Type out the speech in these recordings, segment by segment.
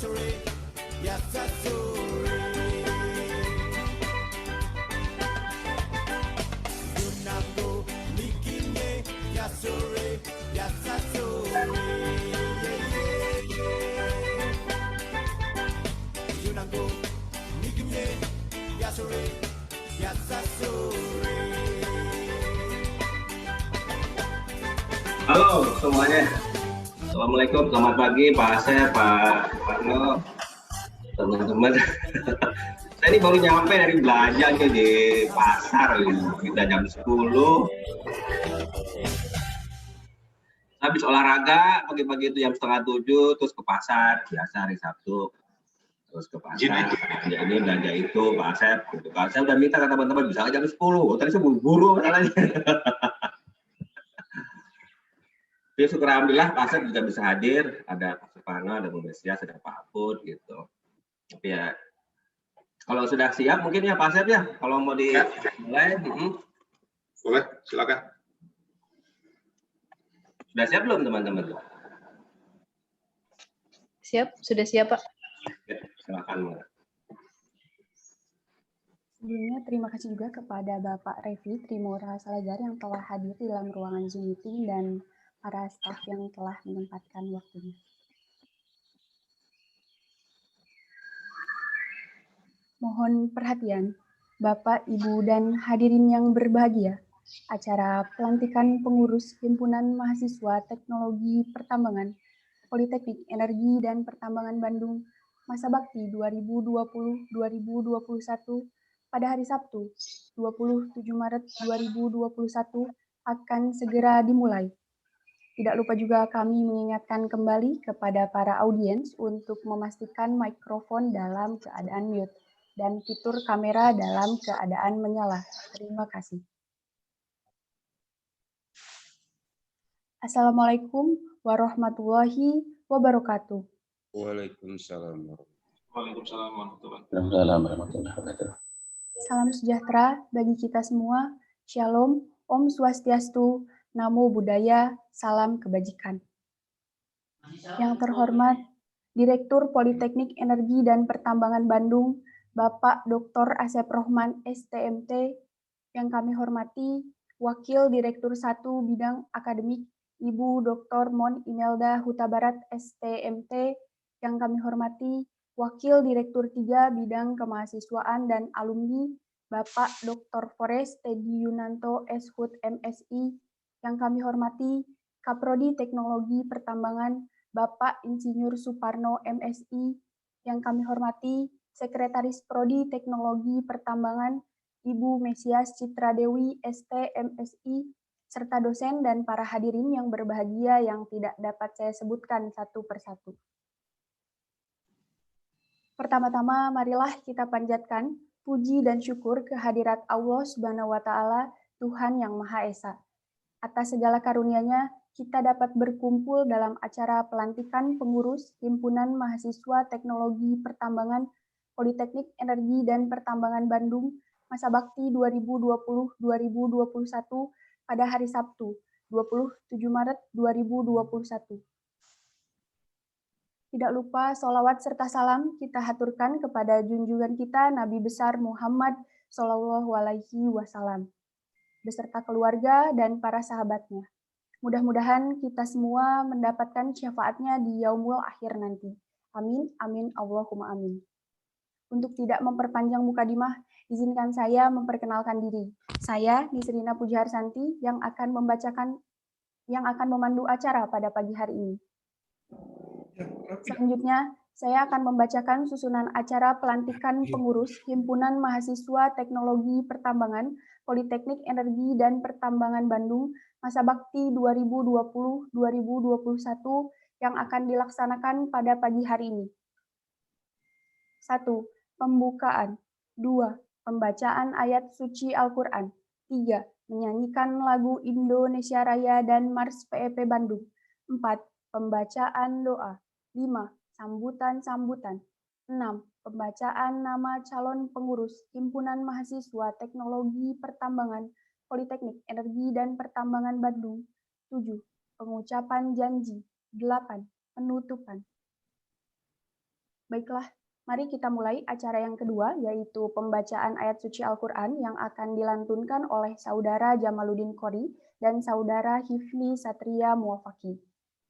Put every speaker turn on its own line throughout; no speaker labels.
sore, biasa sore. Yunango mikirnya, ya sore, biasa sore. Yunango mikirnya, ya sore, biasa sore.
Halo semuanya. Assalamualaikum, selamat pagi Pak Asep, Pak No, teman-teman. Saya ini baru nyampe dari belanja nih di pasar, kita jam 10. Habis olahraga, pagi-pagi itu jam 6:30, terus ke pasar, biasa hari Sabtu. Terus ke pasar, belanja ini, belanja itu, Pak Asep. Gitu. Pak Asep udah minta ke teman-teman, bisa jam 10. Tadi saya buru-buru masalahnya. Jadi syukur alhamdulillah Pak Asep juga bisa hadir, ada Pak Supano, ada Bu Mesias, ada Pak Apud gitu. Tapi ya kalau sudah siap mungkin ya Pak Asep ya, kalau mau dimulai.
Boleh, silakan.
Sudah siap belum teman-teman?
Siap, sudah siap Pak.
Ya, silakan.
Sebelumnya terima kasih juga kepada Bapak Revi Trimora Salajar yang telah hadir di dalam ruangan Zoom meeting dan para staf yang telah menyempatkan waktunya. Mohon perhatian, Bapak, Ibu, dan hadirin yang berbahagia. Acara pelantikan pengurus Himpunan Mahasiswa Teknologi Pertambangan, Politeknik Energi dan Pertambangan Bandung, masa bakti 2020-2021 pada hari Sabtu, 27 Maret 2021 akan segera dimulai. Tidak lupa juga kami mengingatkan kembali kepada para audiens untuk memastikan mikrofon dalam keadaan mute dan fitur kamera dalam keadaan menyala. Terima kasih. Assalamualaikum warahmatullahi wabarakatuh.
Waalaikumsalam.
Waalaikumsalam warahmatullahi
wabarakatuh.
Salam sejahtera bagi kita semua. Shalom, Om Swastiastu, Namo Buddhaya, salam kebajikan. Yang terhormat Direktur Politeknik Energi dan Pertambangan Bandung, Bapak Dr. Asep Rohman, STMT, yang kami hormati, Wakil Direktur 1 Bidang Akademik, Ibu Dr. Mon Imelda Huta Barat, STMT, yang kami hormati, Wakil Direktur 3 Bidang Kemahasiswaan dan Alumni, Bapak Dr. Forest Teddy Yunanto, SHUT MSI, yang kami hormati, Kaprodi Teknologi Pertambangan, Bapak Insinyur Suparno MSI, yang kami hormati, Sekretaris Prodi Teknologi Pertambangan, Ibu Mesias Citra Dewi, ST MSI, serta dosen dan para hadirin yang berbahagia yang tidak dapat saya sebutkan satu persatu. Pertama-tama, marilah kita panjatkan puji dan syukur kehadirat Allah Subhanahu wa Ta'ala, Tuhan yang Maha Esa. Atas segala karunia-Nya, kita dapat berkumpul dalam acara pelantikan pengurus Himpunan Mahasiswa Teknologi Pertambangan, Politeknik Energi dan Pertambangan Bandung, masa bakti 2020-2021 pada hari Sabtu, 27 Maret 2021. Tidak lupa sholawat serta salam kita haturkan kepada junjungan kita Nabi besar Muhammad SAW beserta keluarga dan para sahabatnya. Mudah-mudahan kita semua mendapatkan syafaatnya di yaumul akhir nanti. Amin, amin, Allahumma amin. Untuk tidak memperpanjang mukadimah, izinkan saya memperkenalkan diri. Saya Nisrina Pujaharsanti yang akan memandu acara pada pagi hari ini. Selanjutnya, saya akan membacakan susunan acara pelantikan pengurus Himpunan Mahasiswa Teknologi Pertambangan, Politeknik Energi dan Pertambangan Bandung, masa bakti 2020-2021 yang akan dilaksanakan pada pagi hari ini. 1. Pembukaan. 2. Pembacaan ayat suci Al-Quran. 3. Menyanyikan lagu Indonesia Raya dan Mars PEP Bandung. 4. Pembacaan doa. 5. Sambutan-sambutan. 6. Pembacaan nama calon pengurus Himpunan Mahasiswa Teknologi Pertambangan, Politeknik Energi dan Pertambangan Bandung. 7. Pengucapan janji. 8. Penutupan. Baiklah, mari kita mulai acara yang kedua, yaitu pembacaan ayat suci Al-Quran yang akan dilantunkan oleh Saudara Jamaluddin Qori dan Saudara Hifli Satria Muwafaki.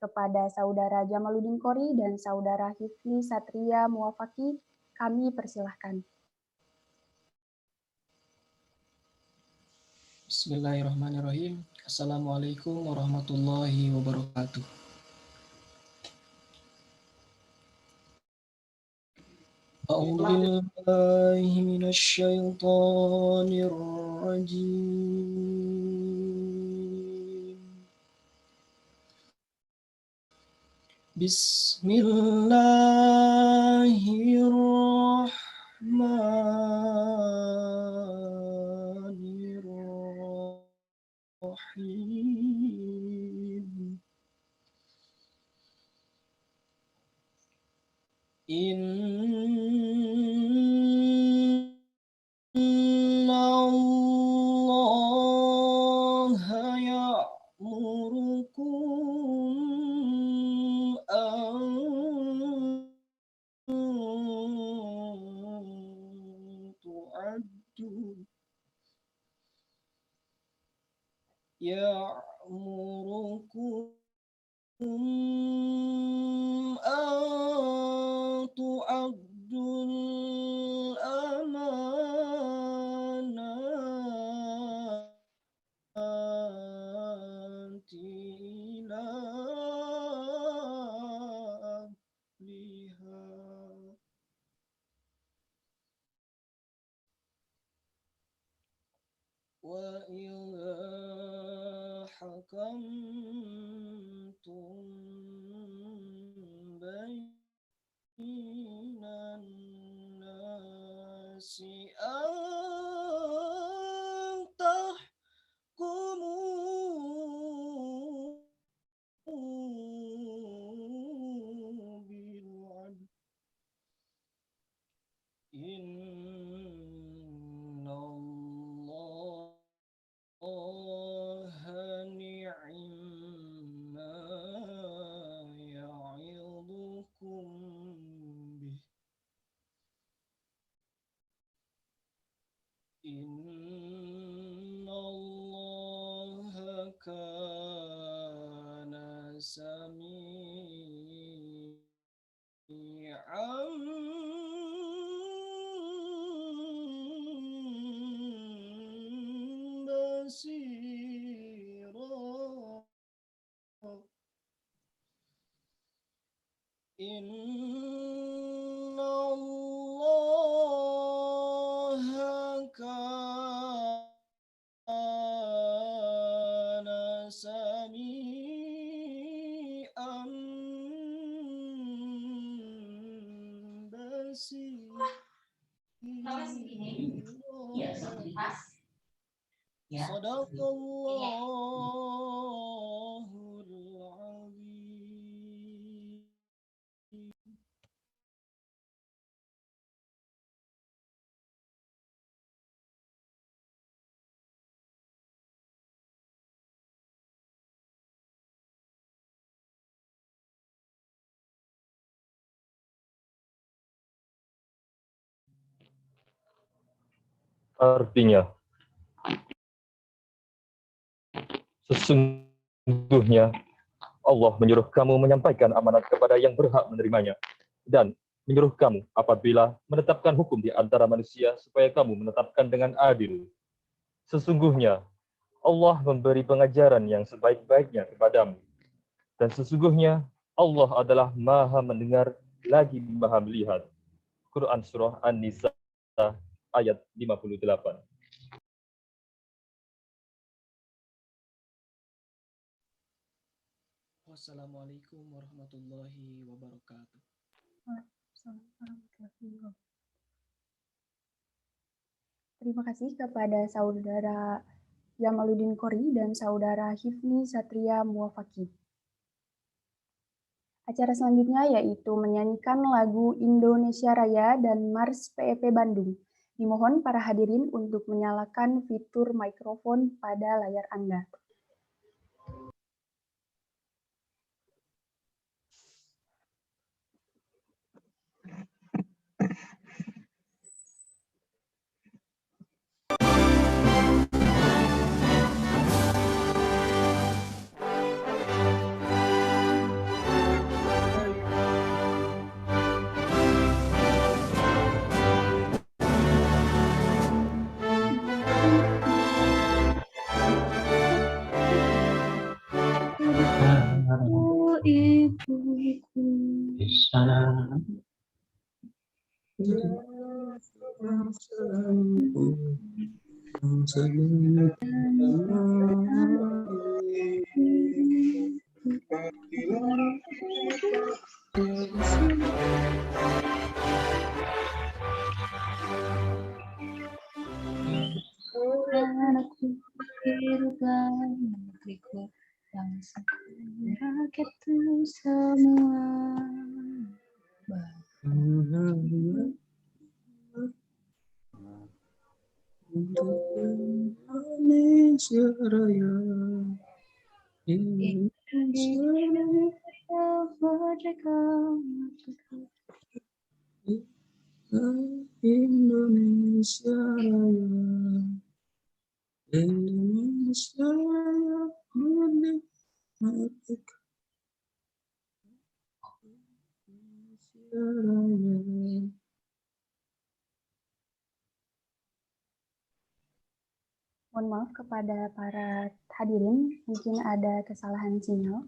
Kepada Saudara Jamaluddin Qori dan Saudara Hifli Satria Muwafaki, kami persilahkan.
Bismillahirrahmanirrahim. Assalamualaikum warahmatullahi wabarakatuh. A'udzu billahi minasyaitonir rajim. Bismillahirrahmanirrahim. Inna Allaha ya'murukum an tu'addu ya'murukum an tu'addul amanati ila ahliha wa idza hakamtum bainan nasi an tahkumu bil adl. Inna Allaha ni'ma ya'idukum bih. Inna Allaha kana sami'an basira. Inna Allaha kana sami'an basira. Sadaqallahul azim.
Artinya, sesungguhnya Allah menyuruh kamu menyampaikan amanat kepada yang berhak menerimanya dan menyuruh kamu apabila menetapkan hukum di antara manusia supaya kamu menetapkan dengan adil. Sesungguhnya Allah memberi pengajaran yang sebaik-baiknya kepadamu. Dan sesungguhnya Allah adalah Maha mendengar lagi Maha melihat. Quran Surah An-Nisa ayat 58.
Wassalamualaikum warahmatullahi wabarakatuh.
Terima kasih kepada Saudara Jamaluddin Qori dan Saudara Hifli Satria Muwafaki. Acara selanjutnya yaitu menyanyikan lagu Indonesia Raya dan Mars PEP Bandung. Dimohon para hadirin untuk menyalakan fitur mikrofon pada layar Anda. Anakku birukan negeriku bangsa rakyatku semua.
Indonesia Raya,
Indonesia merdeka, merdeka.
Indonesia Raya, Indonesia Raya, merdeka, Indonesia Raya.
Mohon maaf kepada para hadirin, mungkin ada kesalahan sinyal.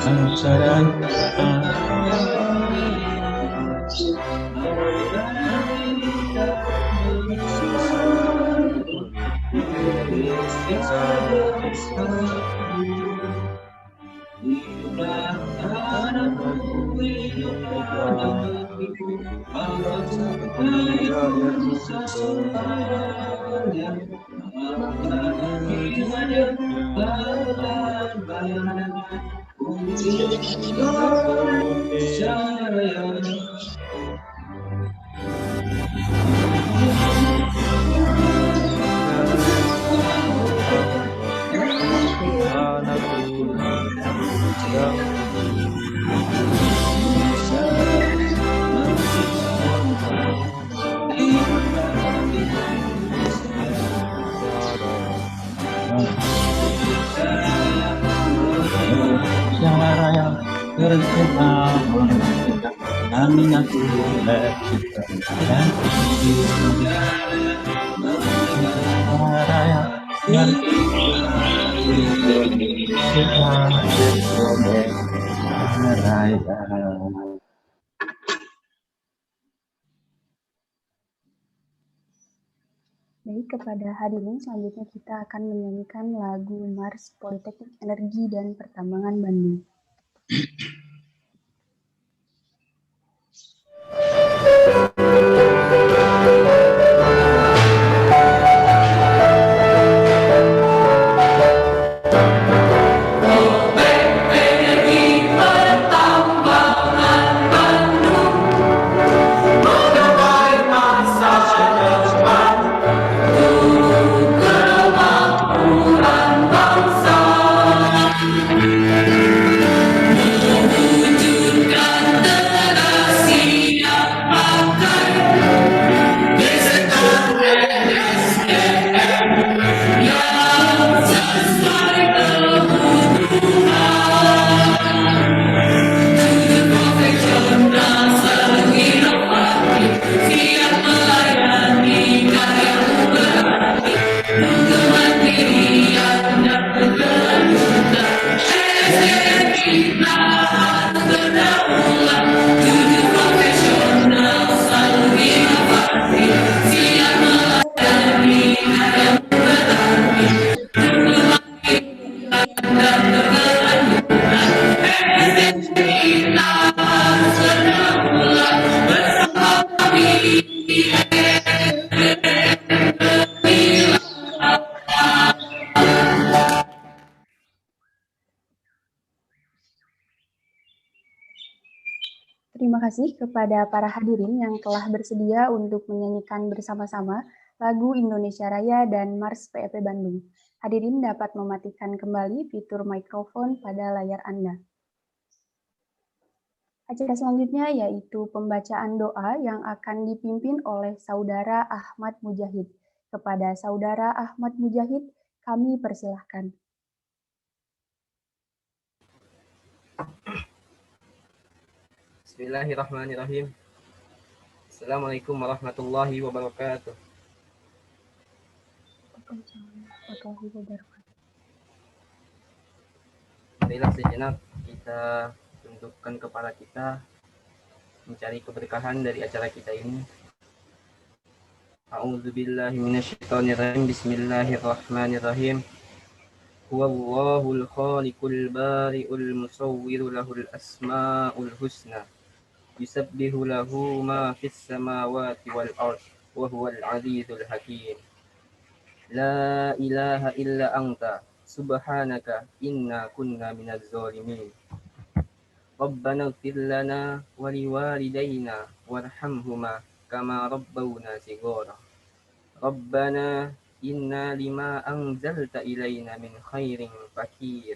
Bangsa dan Amin aku
Baik, kepada hadirin selanjutnya kita akan menyanyikan lagu Mars Politeknik Energi dan Pertambangan Bandung. Terima kasih kepada para hadirin yang telah bersedia untuk menyanyikan bersama-sama lagu Indonesia Raya dan Mars PEP Bandung. Hadirin dapat mematikan kembali fitur mikrofon pada layar Anda. Acara selanjutnya yaitu pembacaan doa yang akan dipimpin oleh Saudara Ahmad Mujahid. Kepada Saudara Ahmad Mujahid, kami persilahkan.
Bismillahirrahmanirrahim. Assalamualaikum warahmatullahi wabarakatuh. Marilah sejenak kita tundukkan kepala kita, mencari keberkahan dari acara kita ini. A'udzubillahi minasyaitonirrajim. Bismillahirrahmanirrahim. Huwallahul khaliqul bari'ul musawwiru lahul asma'ul husna. Yusabbihu lahu ma fis samawati wal ardh wa huwal azizul hakim. La ilaha illa anta subhanaka inna kunna minaz zalimin. Rabbana ighfir lana wa liwalidayna warhamhuma kama rabbawna shighara. Rabbana inna lima anzalta ilayna min khairin fakir.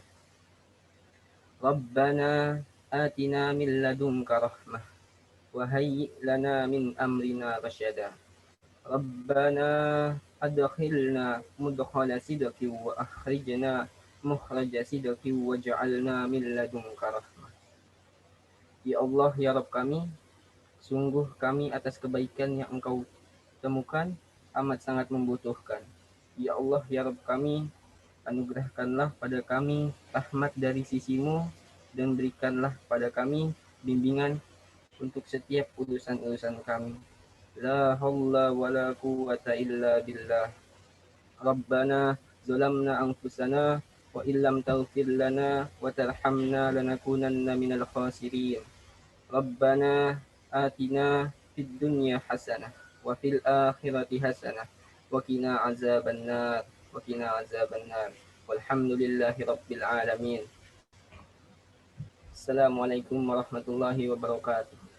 Rabbana atina min ladunka rahmah wa hayyi' lana min amrina rasyada. Rabbana adkhilna mudkhala sidqin wa akhrijna mukhraja sidqin waj'alna min ladunka rahmah. Ya Allah, ya Rabb kami, sungguh kami atas kebaikan yang Engkau temukan amat sangat membutuhkan. Ya Allah, ya Rabb kami, anugerahkanlah pada kami rahmat dari sisimu dan berikanlah pada kami bimbingan untuk setiap urusan-urusan kami. La haula wa la quwwata illa billah. Rabbana zalamna anfusana wa illam taghfir lana wa tarhamna lanakunanna minal khasirin. Rabbana atina fid dunya hasanah wa fil akhirati hasanah wa qina azabannar wa qina azabannar. Walhamdulillahi rabbil alamin. Assalamualaikum warahmatullahi wabarakatuh.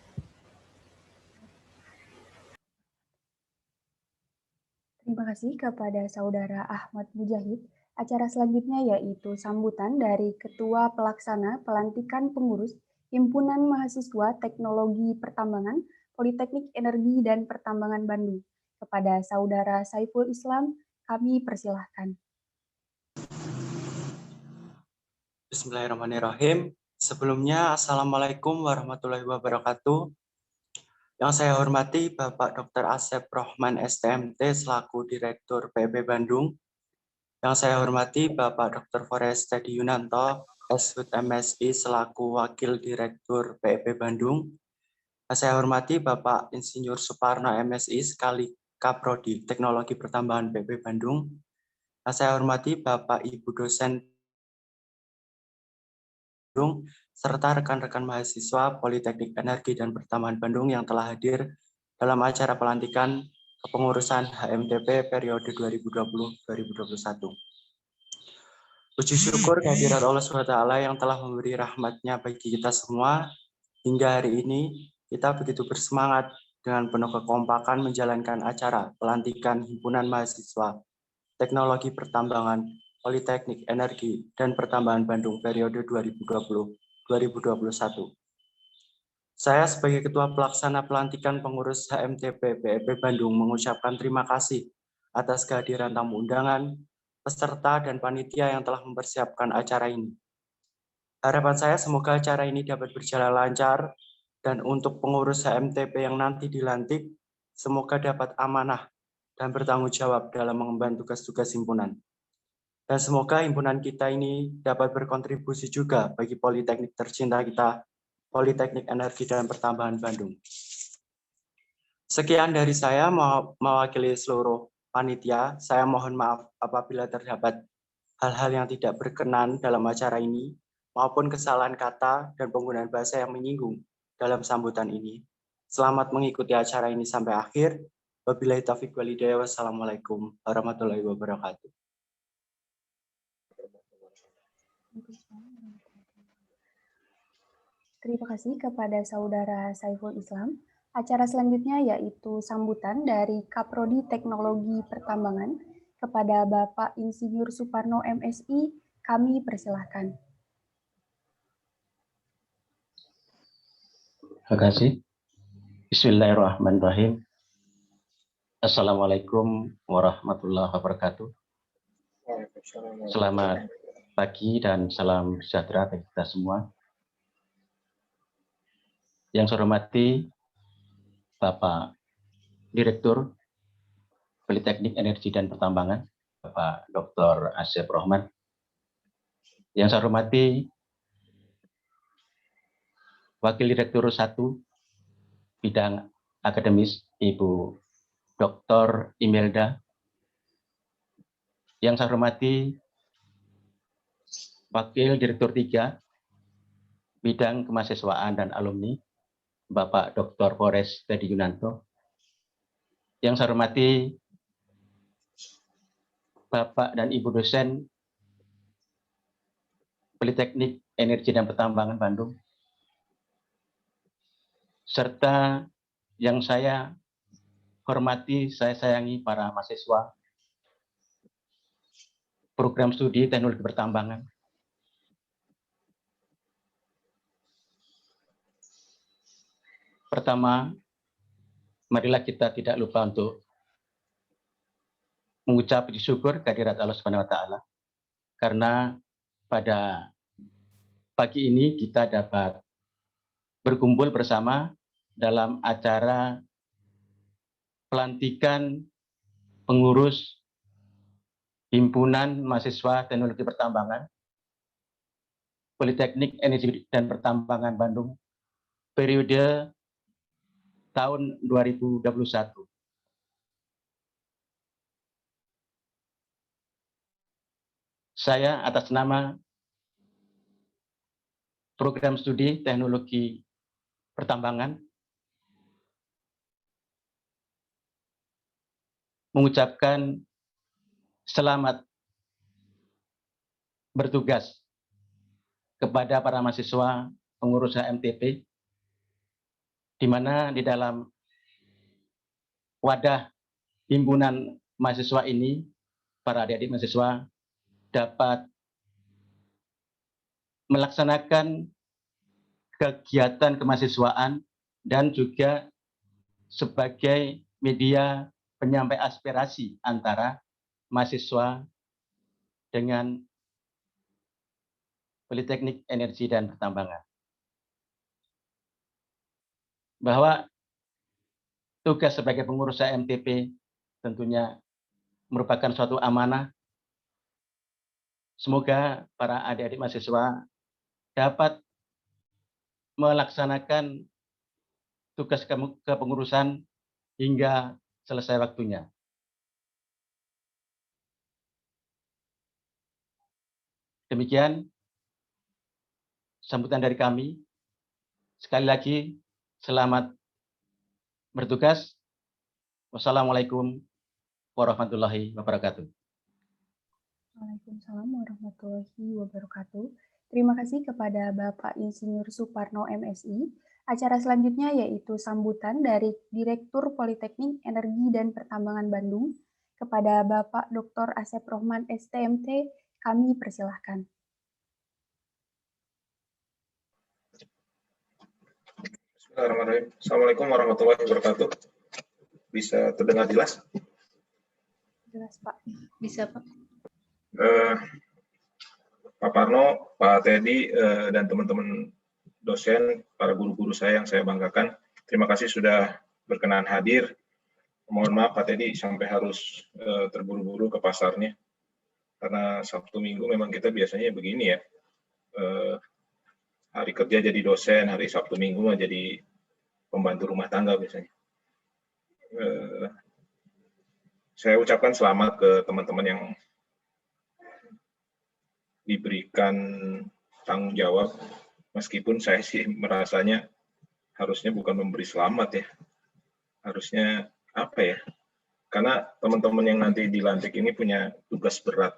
Terima kasih kepada Saudara Ahmad Mujahid. Acara selanjutnya yaitu sambutan dari Ketua Pelaksana Pelantikan Pengurus Himpunan Mahasiswa Teknologi Pertambangan, Politeknik Energi dan Pertambangan Bandung. Kepada Saudara Saiful Islam, kami persilahkan.
Bismillahirrahmanirrahim. Sebelumnya, Assalamualaikum warahmatullahi wabarakatuh. Yang saya hormati Bapak Dr. Asep Rohman STMT selaku Direktur PEP Bandung. Yang saya hormati Bapak Dr. Forest Teddy Yunanto, SHUT MSI selaku Wakil Direktur PEP Bandung. Yang saya hormati Bapak Insinyur Suparno MSI sekali Kaprodi Teknologi Pertambangan PEP Bandung. Yang saya hormati Bapak Ibu dosen Bandung, serta rekan-rekan mahasiswa Politeknik Energi dan Pertambangan Bandung yang telah hadir dalam acara pelantikan kepengurusan HMTP periode 2020-2021. Puji syukur kehadirat Allah SWT yang telah memberi rahmatnya bagi kita semua, hingga hari ini kita begitu bersemangat dengan penuh kekompakan menjalankan acara pelantikan Himpunan Mahasiswa Teknologi Pertambangan, Politeknik Energi dan Pertambangan Bandung periode 2020-2021. Saya sebagai Ketua Pelaksana Pelantikan Pengurus HMTP PEP Bandung mengucapkan terima kasih atas kehadiran tamu undangan, peserta dan panitia yang telah mempersiapkan acara ini. Harapan saya semoga acara ini dapat berjalan lancar dan untuk pengurus HMTP yang nanti dilantik, semoga dapat amanah dan bertanggung jawab dalam mengemban tugas-tugas himpunan. Dan semoga himpunan kita ini dapat berkontribusi juga bagi Politeknik tercinta kita, Politeknik Energi dan Pertambangan Bandung. Sekian dari saya mewakili seluruh panitia. Saya mohon maaf apabila terdapat hal-hal yang tidak berkenan dalam acara ini, maupun kesalahan kata dan penggunaan bahasa yang menyinggung dalam sambutan ini. Selamat mengikuti acara ini sampai akhir. Wabillahi taufiq wal hidayah. Wassalamualaikum warahmatullahi wabarakatuh.
Terima kasih kepada Saudara Saiful Islam. Acara selanjutnya yaitu sambutan dari Kaprodi Teknologi Pertambangan kepada Bapak Insinyur Suparno MSI. Kami persilahkan.
Terima kasih. Bismillahirrahmanirrahim. Assalamualaikum warahmatullahi wabarakatuh. Selamat pagi dan salam sejahtera bagi kita semua. Yang saya hormati Bapak Direktur Politeknik Energi dan Pertambangan, Bapak Dr. Asep Rohman. Yang saya hormati Wakil Direktur 1 Bidang Akademis, Ibu Dr. Imelda. Yang saya hormati Wakil Direktur 3 Bidang Kemahasiswaan dan Alumni, Bapak Dr. Polres Teddy Yunanto. Yang saya hormati Bapak dan Ibu dosen Politeknik Energi dan Pertambangan Bandung, serta yang saya hormati, saya sayangi para mahasiswa program studi teknologi pertambangan. Pertama, marilah kita tidak lupa untuk mengucap puji syukur kehadirat Allah Subhanahu wa taala, karena pada pagi ini kita dapat berkumpul bersama dalam acara pelantikan pengurus Himpunan Mahasiswa Teknologi Pertambangan Politeknik Energi dan Pertambangan Bandung periode tahun 2021. Saya atas nama Program Studi Teknologi Pertambangan mengucapkan selamat bertugas kepada para mahasiswa pengurus HMTP, di mana di dalam wadah himpunan mahasiswa ini, para adik-adik mahasiswa dapat melaksanakan kegiatan kemahasiswaan dan juga sebagai media penyampai aspirasi antara mahasiswa dengan Politeknik Energi dan Pertambangan. Bahwa tugas sebagai pengurus HMTP tentunya merupakan suatu amanah. Semoga para adik-adik mahasiswa dapat melaksanakan tugas kepengurusan hingga selesai waktunya. Demikian sambutan dari kami. Sekali lagi, selamat bertugas. Wassalamualaikum warahmatullahi wabarakatuh.
Waalaikumsalam warahmatullahi wabarakatuh. Terima kasih kepada Bapak Insinyur Suparno MSI. Acara selanjutnya yaitu sambutan dari Direktur Politeknik Energi dan Pertambangan Bandung kepada Bapak Dr. Asep Rohman STMT. Kami persilahkan.
Bismillahirrahmanirrahim. Assalamualaikum warahmatullahi wabarakatuh. Bisa terdengar jelas?
Jelas, Pak. Bisa, Pak.
Pak Parno, Pak Teddy, dan teman-teman dosen, para guru-guru saya yang saya banggakan, terima kasih sudah berkenan hadir. Mohon maaf Pak Teddy sampai harus terburu-buru ke pasarnya, karena Sabtu Minggu memang kita biasanya begini ya, hari kerja jadi dosen, hari Sabtu Minggu mah jadi pembantu rumah tangga biasanya. Saya ucapkan selamat ke teman-teman yang diberikan tanggung jawab, meskipun saya sih merasanya harusnya bukan memberi selamat ya, harusnya apa ya, karena teman-teman yang nanti dilantik ini punya tugas berat.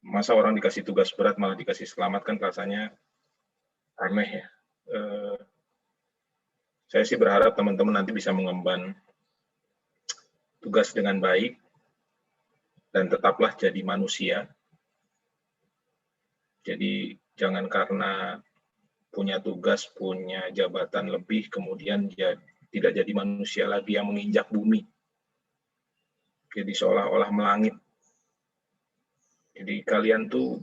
Masa orang dikasih tugas berat malah dikasih selamat, kan rasanya aneh ya. Saya sih berharap teman-teman nanti bisa mengemban tugas dengan baik dan tetaplah jadi manusia. Jadi jangan karena punya tugas, punya jabatan lebih, kemudian dia tidak jadi manusia lagi yang menginjak bumi. Jadi seolah-olah melangit. Jadi kalian tuh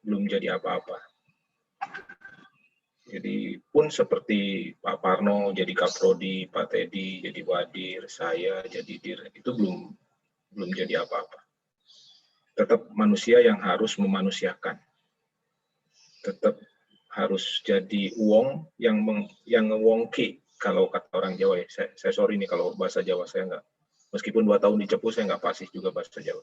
belum jadi apa-apa. Jadi pun seperti Pak Parno jadi Kaprodi, Pak Teddy jadi Wadir, saya jadi Dir, itu belum jadi apa-apa. Tetap manusia yang harus memanusiakan. Tetap harus jadi uang yang ngewongke, kalau kata orang Jawa ya. Saya sorry nih kalau bahasa Jawa saya nggak, meskipun 2 tahun di Cepu saya nggak fasih juga bahasa Jawa.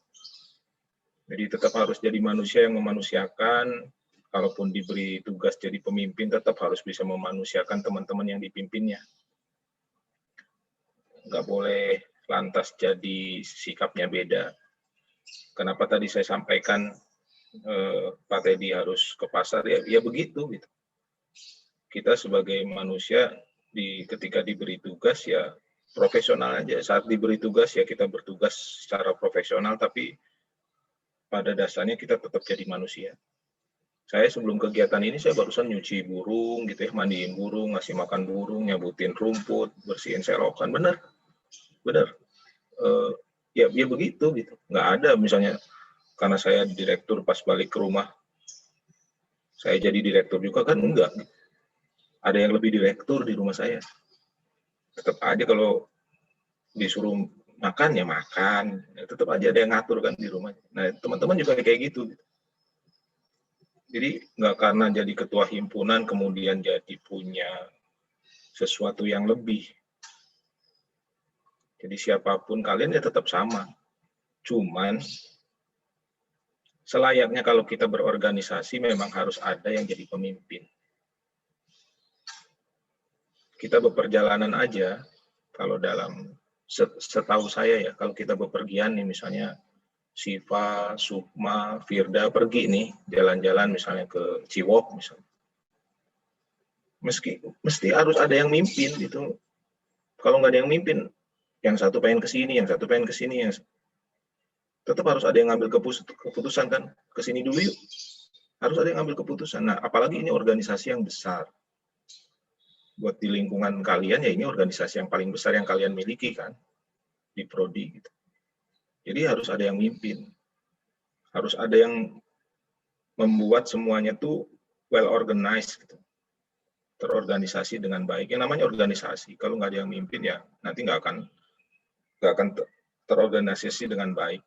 Jadi tetap harus jadi manusia yang memanusiakan. Kalaupun diberi tugas jadi pemimpin, tetap harus bisa memanusiakan teman-teman yang dipimpinnya. Nggak boleh lantas jadi sikapnya beda. Kenapa tadi saya sampaikan Pak Teddy harus ke pasar, ya begitu gitu. Kita sebagai manusia ketika diberi tugas ya profesional aja. Saat diberi tugas ya kita bertugas secara profesional, tapi pada dasarnya kita tetap jadi manusia. Saya sebelum kegiatan ini saya barusan nyuci burung gitu ya, mandiin burung, ngasih makan burung, nyabutin rumput, bersihin selokan, bener. Ya begitu gitu. Nggak ada misalnya karena saya direktur pas balik ke rumah, saya jadi direktur juga kan, enggak. Ada yang lebih direktur di rumah saya. Tetap aja kalau disuruh makan ya makan, tetap aja ada yang ngatur kan di rumah. Nah teman-teman juga kayak gitu. Jadi nggak karena jadi ketua himpunan kemudian jadi punya sesuatu yang lebih. Jadi siapapun kalian ya tetap sama. Cuman selayaknya kalau kita berorganisasi memang harus ada yang jadi pemimpin. Kita beperjalanan aja, kalau dalam setahu saya ya, kalau kita bepergian nih misalnya Siva, Sukma, Firda pergi nih jalan-jalan misalnya ke Ciwok misalnya. Mesti harus ada yang mimpin gitu. Kalau nggak ada yang mimpin, yang satu pengen ke sini, yang satu pengen ke sini, tetap harus ada yang ngambil keputusan kan. Ke sini dulu yuk. Harus ada yang ngambil keputusan. Nah, apalagi ini organisasi yang besar. Buat di lingkungan kalian ya ini organisasi yang paling besar yang kalian miliki kan di prodi gitu. Jadi harus ada yang mimpin, harus ada yang membuat semuanya tuh well organized, gitu. Terorganisasi dengan baik. Yang namanya organisasi, kalau nggak ada yang mimpin ya nanti nggak akan terorganisasi dengan baik.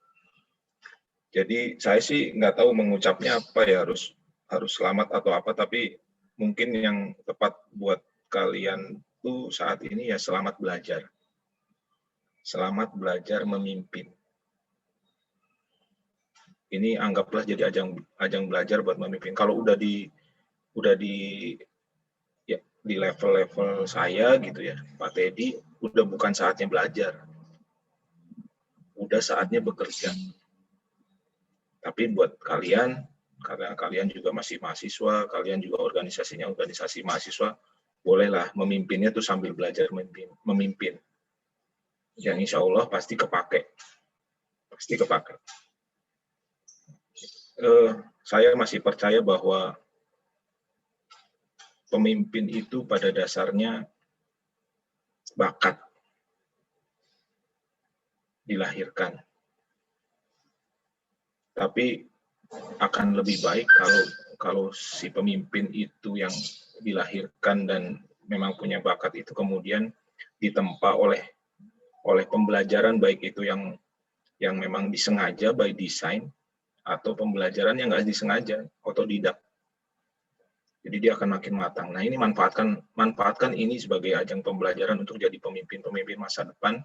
Jadi saya sih nggak tahu mengucapnya apa ya, harus selamat atau apa, tapi mungkin yang tepat buat kalian tuh saat ini ya selamat belajar. Selamat belajar memimpin. Ini anggaplah jadi ajang belajar buat memimpin. Kalau udah di level-level saya gitu ya, Pak Teddy, udah bukan saatnya belajar. Udah saatnya bekerja. Tapi buat kalian, karena kalian juga masih mahasiswa, kalian juga organisasinya organisasi mahasiswa, bolehlah memimpinnya tuh sambil belajar memimpin. Yang insya Allah pasti kepake. Pasti kepake. Saya masih percaya bahwa pemimpin itu pada dasarnya bakat dilahirkan. Tapi akan lebih baik kalau si pemimpin itu yang dilahirkan dan memang punya bakat itu kemudian ditempa oleh pembelajaran, baik itu yang memang disengaja by design atau pembelajaran yang nggak disengaja, otodidak. Jadi dia akan makin matang. Nah ini manfaatkan ini sebagai ajang pembelajaran untuk jadi pemimpin masa depan.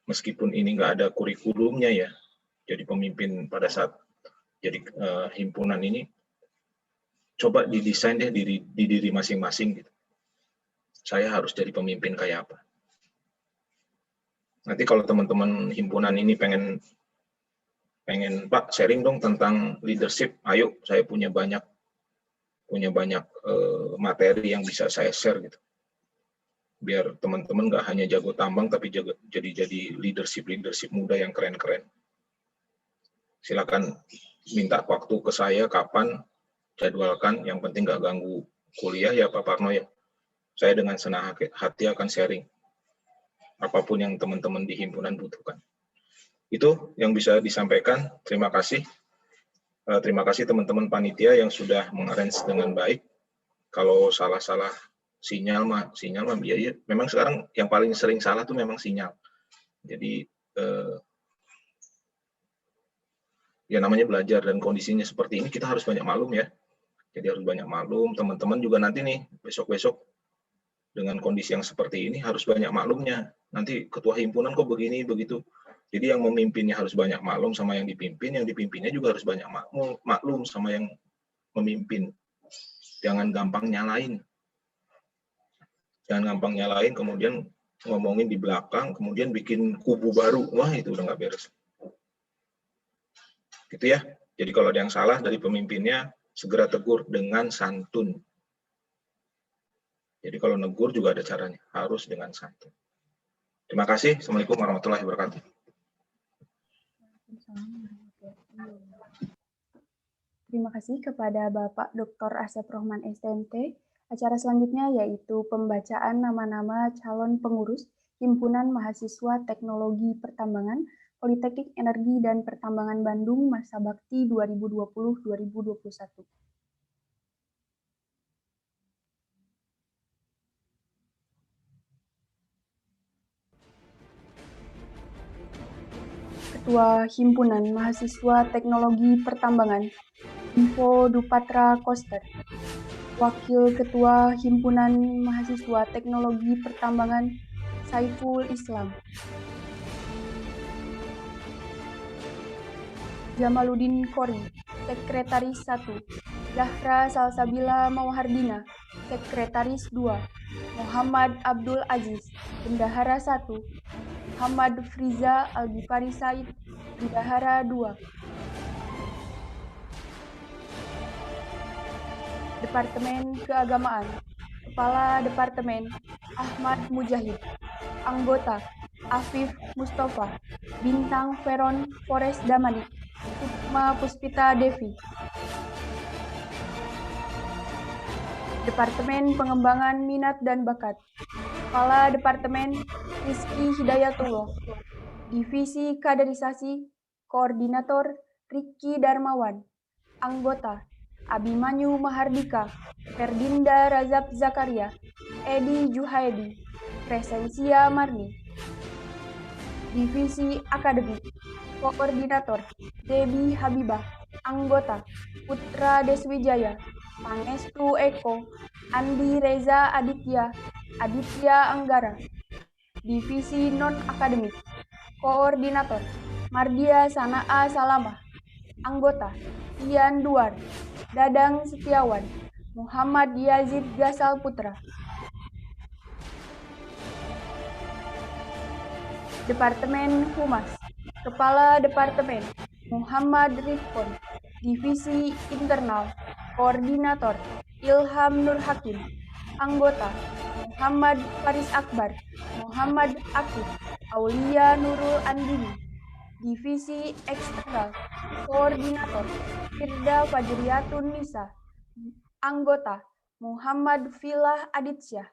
Meskipun ini nggak ada kurikulumnya ya, jadi pemimpin pada saat jadi himpunan ini, coba didesain deh di diri masing-masing gitu. Saya harus jadi pemimpin kayak apa? Nanti kalau teman-teman himpunan ini pengen Pak sharing dong tentang leadership, ayo saya punya banyak punya banyak materi yang bisa saya share gitu. Biar teman-teman nggak hanya jago tambang, tapi juga jadi leadership muda yang keren-keren. Silakan minta waktu ke saya kapan, jadwalkan. Yang penting nggak ganggu kuliah ya Pak Parno ya. Saya dengan senang hati akan sharing apapun yang teman-teman di himpunan butuhkan. Itu yang bisa disampaikan. Terima kasih. Terima kasih teman-teman panitia yang sudah mengarrange dengan baik. Kalau salah-salah sinyal mah ya, memang sekarang yang paling sering salah tuh memang sinyal. Jadi ya namanya belajar dan kondisinya seperti ini, kita harus banyak maklum ya. Jadi harus banyak maklum. Teman-teman juga nanti nih besok-besok dengan kondisi yang seperti ini harus banyak maklumnya. Nanti ketua himpunan kok begini begitu. Jadi yang memimpinnya harus banyak maklum sama yang dipimpinnya juga harus banyak maklum sama yang memimpin. Jangan gampang nyalain. Jangan gampang nyalain, kemudian ngomongin di belakang, kemudian bikin kubu baru. Wah, itu udah nggak beres. Gitu ya. Jadi kalau ada yang salah dari pemimpinnya, segera tegur dengan santun. Jadi kalau negur juga ada caranya, harus dengan santun. Terima kasih. Assalamualaikum warahmatullahi wabarakatuh.
Terima kasih kepada Bapak Dr. Asep Rohman STMT. Acara selanjutnya yaitu pembacaan nama-nama calon pengurus Himpunan Mahasiswa Teknologi Pertambangan, Politeknik Energi dan Pertambangan Bandung masa bakti 2020-2021. Ketua Himpunan Mahasiswa Teknologi Pertambangan, Info Dupatra Koster. Wakil Ketua Himpunan Mahasiswa Teknologi Pertambangan, Saiful Islam. Jamaluddin Kori, Sekretaris 1. Zahra Salsabila Mauhardina, Sekretaris 2. Muhammad Abdul Aziz, Bendahara 1. Muhammad Friza Al-Ghifari Said, Bendahara 2. Departemen Keagamaan, Kepala Departemen Ahmad Mujahid, Anggota Afif Mustafa, Bintang Veron Forest Damani, Sukma Puspita Devi. Departemen Pengembangan Minat dan Bakat, Kepala Departemen Rizky Hidayatullah, Divisi Kaderisasi, Koordinator Riki Darmawan, Anggota Abimanyu Mahardika, Ferdinda Razab Zakaria, Edi Juhaedi, Presensia Marni. Divisi Akademik, Koordinator Debi Habibah, Anggota Putra Deswijaya, Pangestu Eko, Andi Reza Aditya, Aditya Anggara. Divisi Non-Akademik, Koordinator Mardia Sanaa Salamah, Anggota Ian Duar, Dadang Setiawan, Muhammad Yazid Gasal Putra. Departemen Humas, Kepala Departemen Muhammad Rifkon, Divisi Internal, Koordinator Ilham Nur Hakim, Anggota Muhammad Faris Akbar, Muhammad Akif, Aulia Nurul Andini. Divisi Eksternal, Koordinator Firda Fajriyatun Nisa, Anggota Muhammad Filah Aditsyah,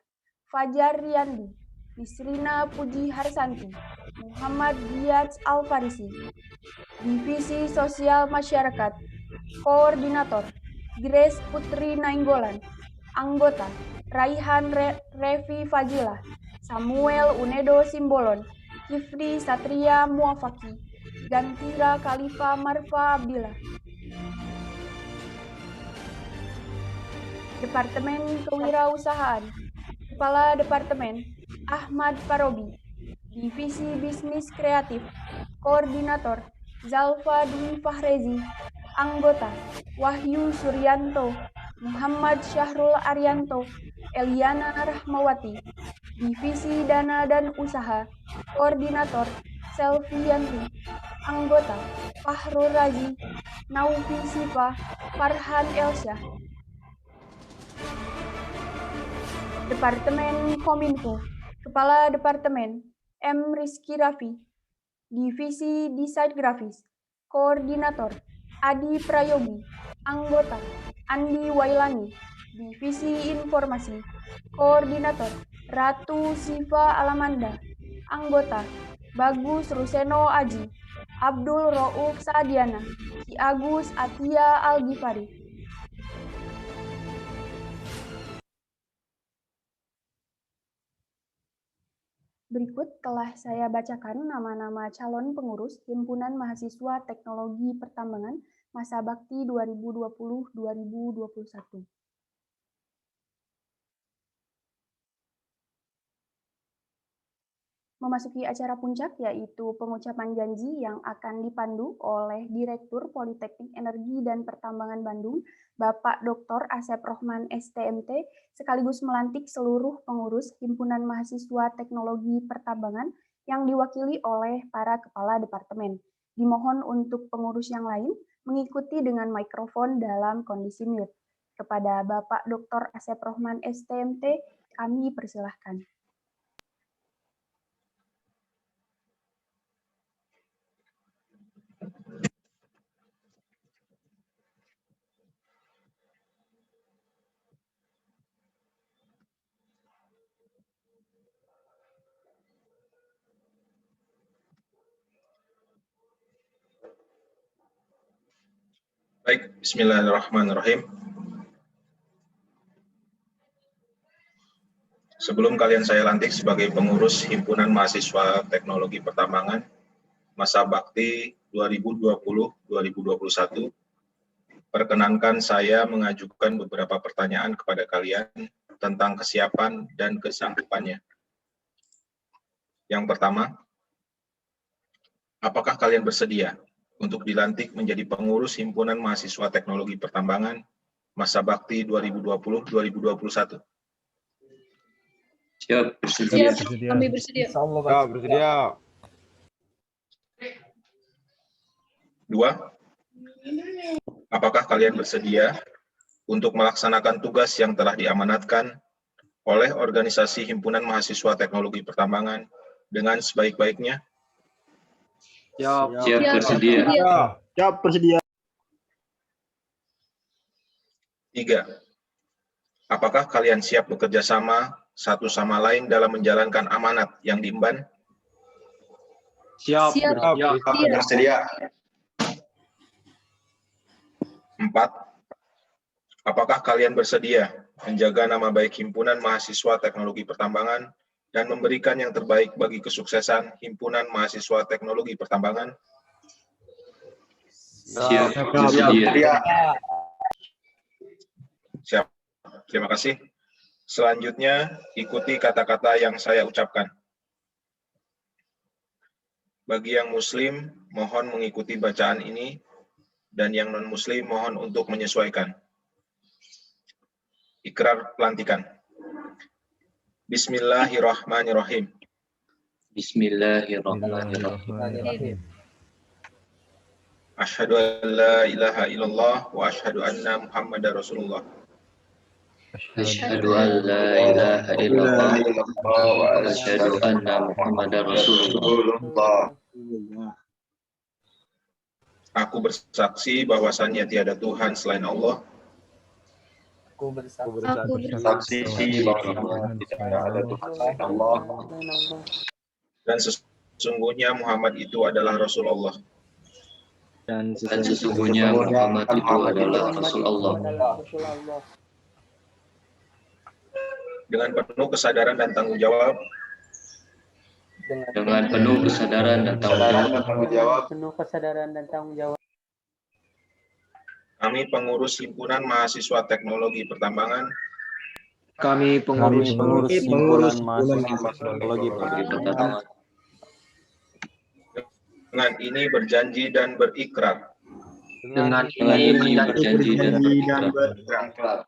Fajar Riyandi, Nisrina Puji Harsanti, Muhammad Diaz Alfarisi. Divisi Sosial Masyarakat, Koordinator Grace Putri Nainggolan, Anggota Raihan Revi Fajilah, Samuel Unedo Simbolon, Kifri Satria Muafaki, Gantira Khalifa Marfa Abdillah. Departemen Kewirausahaan, Kepala Departemen Ahmad Parobi. Divisi Bisnis Kreatif, Koordinator Zalfa Dwi Fahrezi, Anggota Wahyu Suryanto, Muhammad Syahrul Arianto, Eliana Rahmawati. Divisi Dana dan Usaha, Koordinator Selvianti, Anggota Fahrul Razi, Naufi Sifa, Farhan Elsyah. Departemen Kominfo, Kepala Departemen M. Rizky Raffi, Divisi Desain Grafis, Koordinator Adi Prayogi, Anggota Andi Wailani, Divisi Informasi, Koordinator Ratu Siva Alamanda, Anggota Bagus Ruseno Aji, Abdul Rauf Saadiana, Ki Agus Atia Al-Ghifari. Berikut telah saya bacakan nama-nama calon pengurus Himpunan Mahasiswa Teknologi Pertambangan Masa Bakti 2020-2021. Memasuki acara puncak, yaitu pengucapan janji yang akan dipandu oleh Direktur Politeknik Energi dan Pertambangan Bandung, Bapak Dr. Asep Rohman STMT, sekaligus melantik seluruh pengurus Himpunan Mahasiswa Teknologi Pertambangan yang diwakili oleh para kepala departemen. Dimohon untuk pengurus yang lain mengikuti dengan mikrofon dalam kondisi mute. Kepada Bapak Dr. Asep Rohman STMT, kami persilahkan.
Baik, bismillahirrahmanirrahim. Sebelum kalian saya lantik sebagai pengurus Himpunan Mahasiswa Teknologi Pertambangan Masa Bakti 2020-2021, perkenankan saya mengajukan beberapa pertanyaan kepada kalian tentang kesiapan dan kesanggupannya. Yang pertama, apakah kalian bersedia untuk dilantik menjadi pengurus Himpunan Mahasiswa Teknologi Pertambangan Masa Bakti 2020-2021?
Siap, bersedia.
Kami bersedia.
Siap, bersedia.
2. Apakah kalian bersedia untuk melaksanakan tugas yang telah diamanatkan oleh organisasi Himpunan Mahasiswa Teknologi Pertambangan dengan sebaik-baiknya?
Siap, bersedia.
Siap, bersedia.
3. Apakah kalian siap bekerja sama satu sama lain dalam menjalankan amanat yang diemban?
Siap,
Bersedia. 4. Apakah kalian bersedia menjaga nama baik Himpunan Mahasiswa Teknologi Pertambangan dan memberikan yang terbaik bagi kesuksesan Himpunan Mahasiswa Teknologi Pertambangan?
Siap, bersedia.
Siap. Terima kasih. Selanjutnya, ikuti kata-kata yang saya ucapkan. Bagi yang Muslim, mohon mengikuti bacaan ini, dan yang non-Muslim mohon untuk menyesuaikan. Ikrar pelantikan. Bismillahirrahmanirrahim.
Bismillahirrahmanirrahim.
Asyhadu an la ilaha illallah wa asyhadu anna Muhammadar Rasulullah.
Asyhadu an la ilaha illallah wa asyhadu anna Muhammadar Rasulullah.
Aku bersaksi bahwasannya tiada Tuhan selain Allah.
Aku bersaksi
bahwa tidak ada Tuhan selain Allah. Dan sesungguhnya Muhammad itu adalah Rasulullah.
Dan sesungguhnya Muhammad itu adalah Rasulullah.
Dengan penuh kesadaran dan tanggung jawab.
Dengan penuh kesadaran dan tanggung jawab.
Kami pengurus Himpunan Mahasiswa Teknologi Pertambangan.
Kami pengurus Himpunan Mahasiswa Teknologi Pertambangan.
Dengan ini berjanji dan berikrar.
Dengan ini berjanji dan berikrar.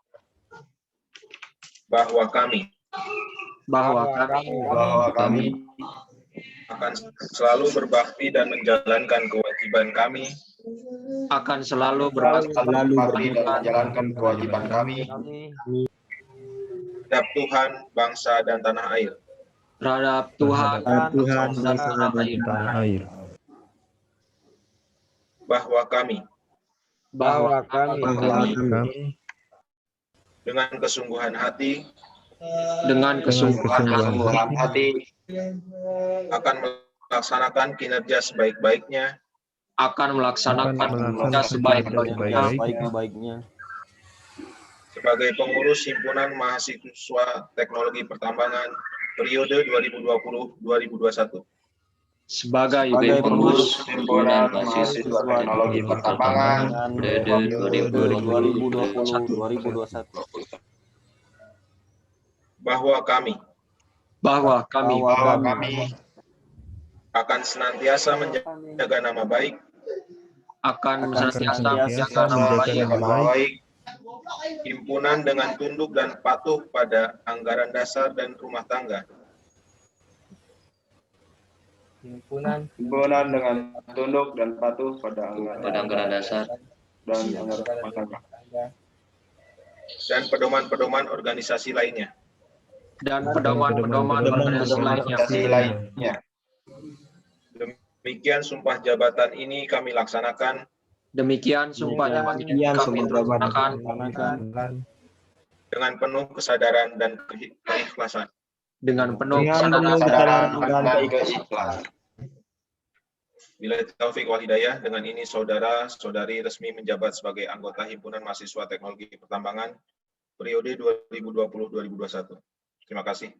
Bahwa kami akan selalu berbakti dan menjalankan kewajiban kami.
Akan selalu berbakti dan menjalankan kewajiban kami
terhadap Tuhan, bangsa, dan tanah air.
terhadap Tuhan
Tuhan,
dan
bangsa,
tanah
dan
air.
tanah air.
Bahwa kami
Bahwa kami
dengan kesungguhan hati
dengan kesungguhan
hati
akan melaksanakan kinerja sebaik-baiknya
akan melaksanakan kinerja sebaik-baiknya
sebagai pengurus Himpunan Mahasiswa Teknologi Pertambangan periode 2020-2021.
sebagai pengurus
Himpunan Mahasiswa Teknologi Pertambangan periode 2020-2021.
Bahwa kami akan senantiasa menjaga nama baik himpunan dengan tunduk dan patuh pada anggaran dasar dan rumah tangga.
Himpunan dengan tunduk dan patuh pada anggaran dasar dan anggaran rumah tangga.
Dan pedoman-pedoman organisasi lainnya.
organisasi lainnya.
Demikian sumpah jabatan ini kami laksanakan.
Demikian sumpah jabatan ini kami laksanakan
dengan penuh kesadaran dan keikhlasan.
Dengan penuh kesadaran
dan keikhlasan.
Bila taufik wal hidayah, dengan ini saudara-saudari resmi menjabat sebagai anggota Himpunan Mahasiswa Teknologi Pertambangan periode 2020-2021. Terima kasih.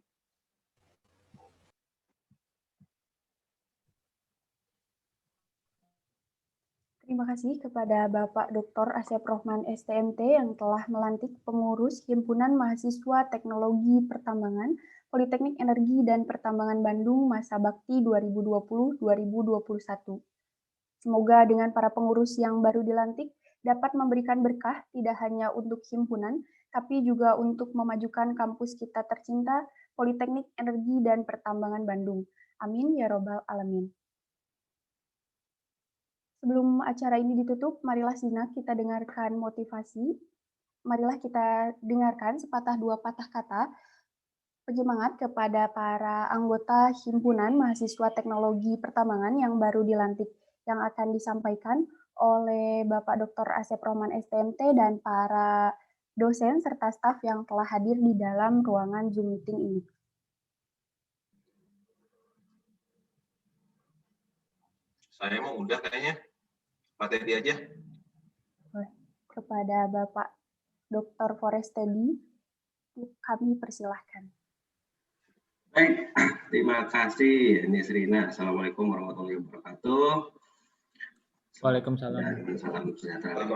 Terima kasih kepada Bapak Dr. Asep Rohman STMT yang telah melantik pengurus Himpunan Mahasiswa Teknologi Pertambangan Politeknik Energi dan Pertambangan Bandung masa bakti 2020-2021. Semoga dengan para pengurus yang baru dilantik dapat memberikan berkah tidak hanya untuk himpunan, tapi juga untuk memajukan kampus kita tercinta, Politeknik Energi dan Pertambangan Bandung. Amin ya robbal alamin. Sebelum acara ini ditutup, marilah sejenak kita dengarkan motivasi. Marilah kita dengarkan sepatah dua patah kata penyemangat kepada para anggota Himpunan Mahasiswa Teknologi Pertambangan yang baru dilantik, yang akan disampaikan oleh Bapak Dr. Asep Rohman STMT dan para dosen serta staf yang telah hadir di dalam ruangan Zoom meeting ini.
Saya mau udah kayaknya. Pak Teddy aja.
Kepada Bapak Dr. Forestedi, kami persilahkan.
Baik, terima kasih. Ini Serina. Assalamualaikum warahmatullahi wabarakatuh.
Waalaikumsalam.
Dan salam sejahtera.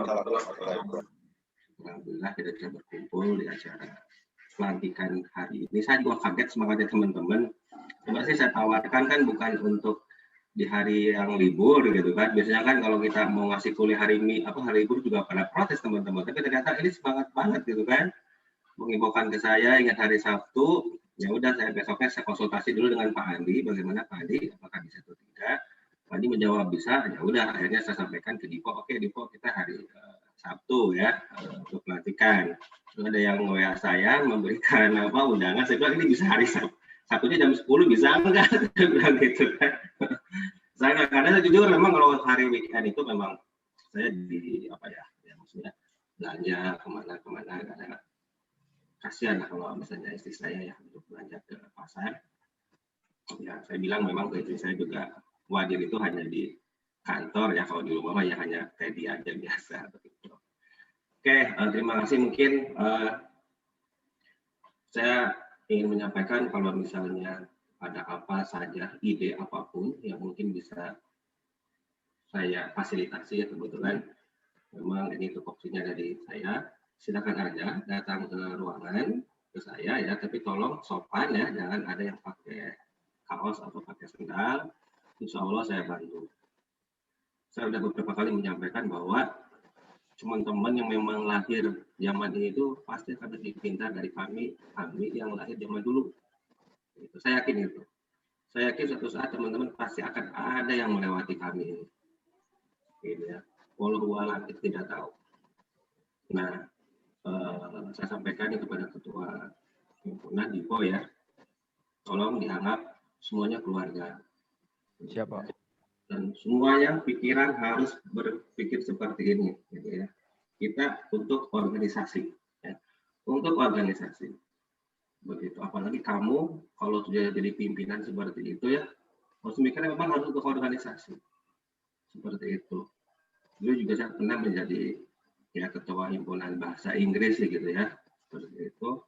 Alhamdulillah kita bisa berkumpul di acara pelantikan hari ini. Saya juga kaget semangatnya teman-teman. Sebenarnya saya tawarkan kan bukan untuk di hari yang libur gitu kan. Biasanya kan kalau kita mau ngasih kuliah hari libur juga pada protes teman-teman. Tapi ternyata ini semangat banget gitu kan. Mengimbaukan ke saya ingat hari Sabtu. Ya udah besoknya saya konsultasi dulu dengan Pak Andi, bagaimana Pak Andi, apakah bisa atau tidak. Pak Andi menjawab bisa, ya udah akhirnya saya sampaikan ke Dipo, oke Dipo kita hari Sabtu ya untuk pelantikan. Terus ada yang WA saya memberikan undangan, saya bilang ini bisa hari Sabtunya jam 10 bisa enggak? Saya bilang gitu kan. Saya nggak, karena jujur memang kalau hari weekend itu memang saya di maksudnya belanja kemana-kemana kadang kasihan lah kalau misalnya istri saya ya untuk belanja ke pasar. Ya saya bilang memang ke istri saya juga wadir itu hanya di kantor ya, kalau di rumah ya hanya Teddy aja biasa begitu. Oke, terima kasih. Mungkin saya ingin menyampaikan kalau misalnya ada apa saja ide apapun yang mungkin bisa saya fasilitasi ya, kebetulan memang ini tupoksinya dari saya. Silakan aja datang ke ruangan ke saya ya, tapi tolong sopan ya, jangan ada yang pakai kaos atau pakai sendal. Insya Allah saya bantu. Saya sudah beberapa kali menyampaikan bahwa teman-teman yang memang lahir zaman ini itu pasti akan lebih pintar dari kami yang lahir zaman dulu. Itu saya yakin itu. Saya yakin suatu saat teman-teman pasti akan ada yang melewati kami ini. Gitu ya. Wallahu a'lam, tidak tahu. Nah, saya sampaikan kepada Ketua himpunan Dipo ya, tolong dianggap semuanya keluarga.
Siapa?
Dan semuanya pikiran harus berpikir seperti ini, gitu ya. Kita untuk organisasi, ya. Untuk organisasi. Begitu. Apalagi kamu kalau sudah jadi pimpinan seperti itu ya, harus mikirnya memang harus untuk organisasi. Seperti itu. Dulu juga saya pernah menjadi ya ketua himpunan bahasa Inggris gitu ya. Seperti itu.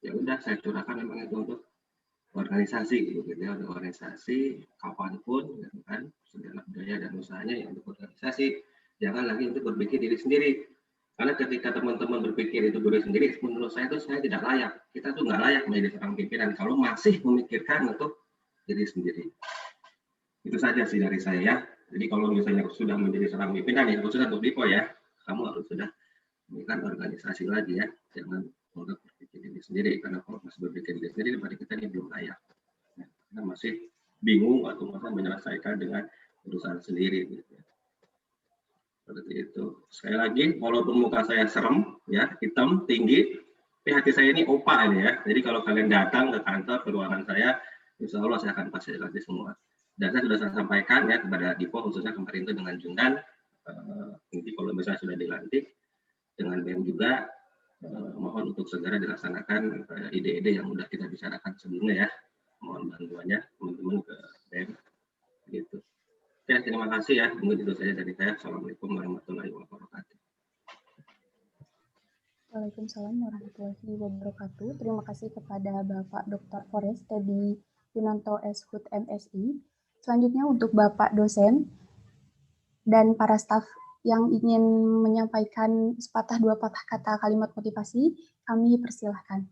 Ya udah saya curahkan memang itu untuk organisasi gitu ya, untuk organisasi kapanpun gitu kan, segala budaya dan usahanya yang untuk organisasi, jangan lagi untuk berpikir diri sendiri. Karena ketika teman-teman berpikir itu diri sendiri, menurut saya itu saya tidak layak. Kita tuh nggak layak menjadi seorang pimpinan kalau masih memikirkan untuk diri sendiri. Itu saja sih dari saya ya. Jadi kalau misalnya sudah menjadi seorang pimpinan ya khususnya untuk Dipo ya, kamu harus sudah memikirkan organisasi lagi ya, jangan untuk berpikir diri sendiri, karena kalau masih berpikir diri sendiri berarti kita ini belum layak. Nah, kita masih bingung atau masalah menyelesaikan dengan urusan sendiri gitu. Seperti itu. Sekali lagi, walaupun muka saya serem ya, hitam, tinggi, tapi hati saya ini opa ini ya. Jadi kalau kalian datang ke kantor, ke ruangan saya, insya Allah saya akan fasilitasi semua. Dan saya sudah sampaikan ya kepada Dipo, khususnya kemarin itu dengan Jundan, nanti kalau misalnya sudah dilantik, dengan BEM juga, mohon untuk segera dilaksanakan ide-ide yang sudah kita bicarakan sebelumnya ya. Mohon bantuannya teman-teman ke BEM. Gitu. Oke, terima kasih ya. Mungkin itu saja dari saya. Assalamualaikum warahmatullahi wabarakatuh.
Waalaikumsalam warahmatullahi wabarakatuh. Terima kasih kepada Bapak Dr. Forest Teddy Yunanto Eshut MSI. Selanjutnya untuk Bapak dosen dan para staf yang ingin menyampaikan sepatah dua patah kata kalimat motivasi, kami persilahkan.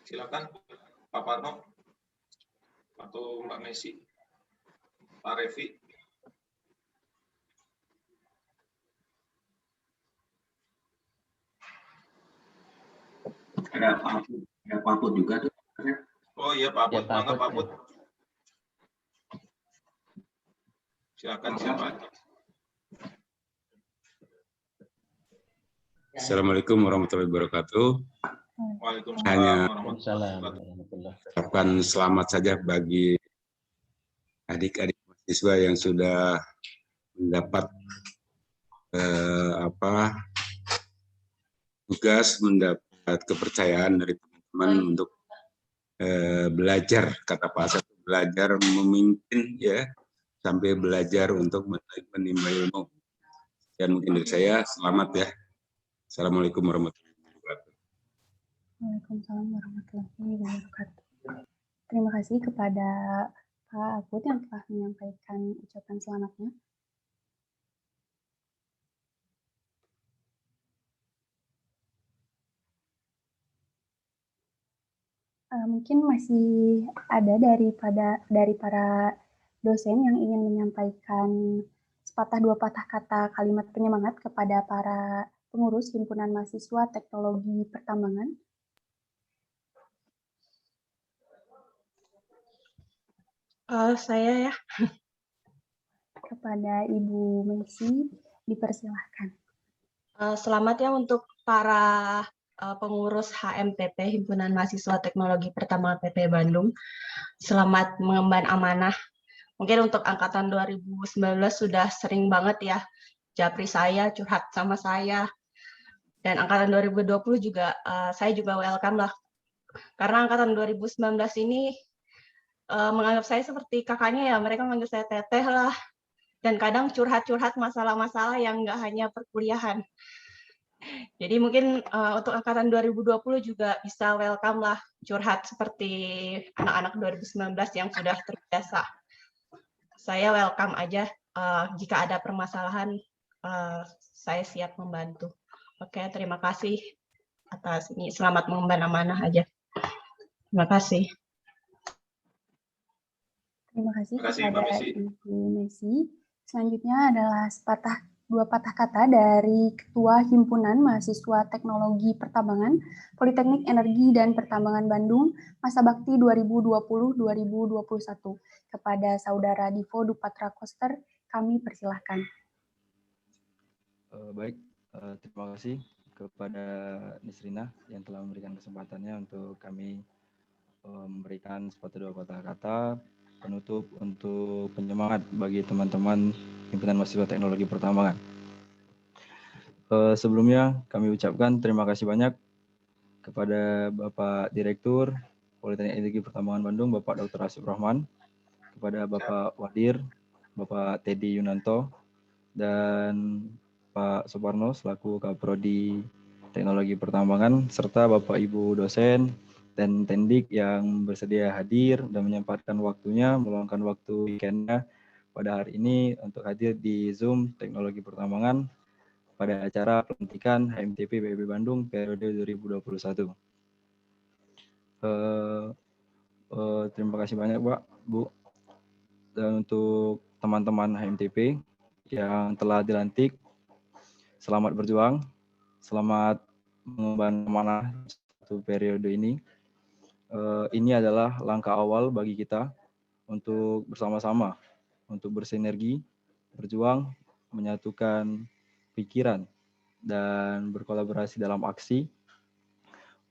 Silakan Pak Parno atau Mbak Messi, Pak Revi.
Ada Pak Put juga tuh.
Oh iya Pak Put, mangga Pak Put. Silakan siapa?
Assalamualaikum warahmatullahi wabarakatuh. Hanya ucapkan selamat saja bagi adik-adik mahasiswa yang sudah mendapat tugas, mendapat kepercayaan dari teman-teman untuk belajar, kata Pak Asep, belajar memimpin ya, sampai belajar untuk menimba ilmu. Dan mungkin dari saya selamat ya. Assalamualaikum warahmatullahi wabarakatuh.
Waalaikumsalam warahmatullahi wabarakatuh. Terima kasih kepada Pak Akut yang telah menyampaikan ucapan selamatnya. Mungkin masih ada dari para dosen yang ingin menyampaikan sepatah dua patah kata kalimat penyemangat kepada para pengurus Himpunan Mahasiswa Teknologi Pertambangan.
Saya ya.
Kepada Ibu Messi, dipersilahkan.
Selamat ya untuk para pengurus HMTP, Himpunan Mahasiswa Teknologi Pertambangan PP Bandung. Selamat mengemban amanah. Mungkin untuk angkatan 2019 sudah sering banget ya japri saya, curhat sama saya. Dan angkatan 2020 juga saya juga welcome lah. Karena angkatan 2019 ini menganggap saya seperti kakaknya ya, mereka menganggap saya teteh lah. Dan kadang curhat-curhat masalah-masalah yang nggak hanya perkuliahan. Jadi mungkin untuk angkatan 2020 juga bisa welcome lah curhat seperti anak-anak 2019 yang sudah terbiasa. Saya welcome aja, jika ada permasalahan saya siap membantu. Oke, terima kasih atas ini. Selamat mengemban amanah aja. Terima kasih.
Terima kasih kepada Ibu Messi. Selanjutnya adalah sepatah dua patah kata dari Ketua Himpunan Mahasiswa Teknologi Pertambangan, Politeknik Energi dan Pertambangan Bandung, masa bakti 2020-2021. Kepada Saudara Divo Dupatra Koster, kami persilahkan.
Baik, terima kasih kepada Nisrina yang telah memberikan kesempatannya untuk kami memberikan sepatu dua patah kata penutup untuk penyemangat bagi teman-teman Himpunan Mahasiswa Teknologi Pertambangan. Sebelumnya kami ucapkan terima kasih banyak kepada Bapak Direktur Politeknik Energi Pertambangan Bandung, Bapak Dr. Asif Rahman, kepada Bapak Wadir, Bapak Teddy Yunanto, dan Pak Suparno selaku Kaprodi Teknologi Pertambangan, serta Bapak Ibu dosen dan tendik yang bersedia hadir dan menyempatkan waktunya, meluangkan waktu weekendnya pada hari ini untuk hadir di Zoom Teknologi Pertambangan pada acara pelantikan HMTP PIB Bandung periode 2021. Terima kasih banyak Pak, Bu. Dan untuk teman-teman HMTP yang telah dilantik, selamat berjuang, selamat mengemban amanah satu periode ini. Ini adalah langkah awal bagi kita untuk bersama-sama, untuk bersinergi, berjuang, menyatukan pikiran, dan berkolaborasi dalam aksi